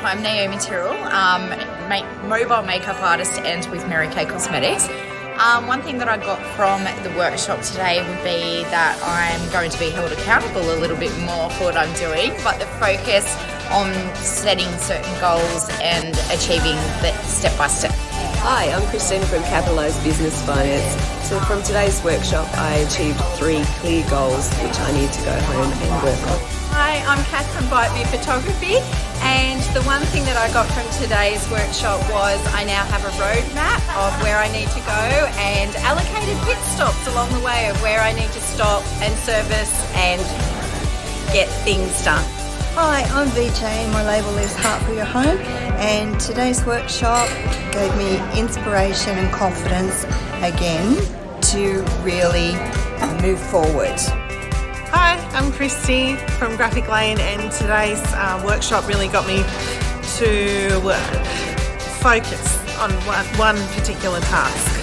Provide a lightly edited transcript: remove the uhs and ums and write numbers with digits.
I'm Naomi Tyrrell, mobile makeup artist and with Mary Kay Cosmetics. One thing that I got from the workshop today would be that I'm going to be held accountable a little bit more for what I'm doing, but the focus on setting certain goals and achieving that step by step. Hi, I'm Christina from Capitalise Business Finance. So from today's workshop, I achieved 3 clear goals which I need to go home and work on. Hi, I'm Kath from Biteview Photography, and the one thing that I got from today's workshop was I now have a roadmap of where I need to go and allocated pit stops along the way of where I need to stop and service and get things done. Hi, I'm VJ and my label is Heart for Your Home, and today's workshop gave me inspiration and confidence again to really move forward. Hi, I'm Christy from Graphic Lane, and today's workshop really got me to focus on one particular task.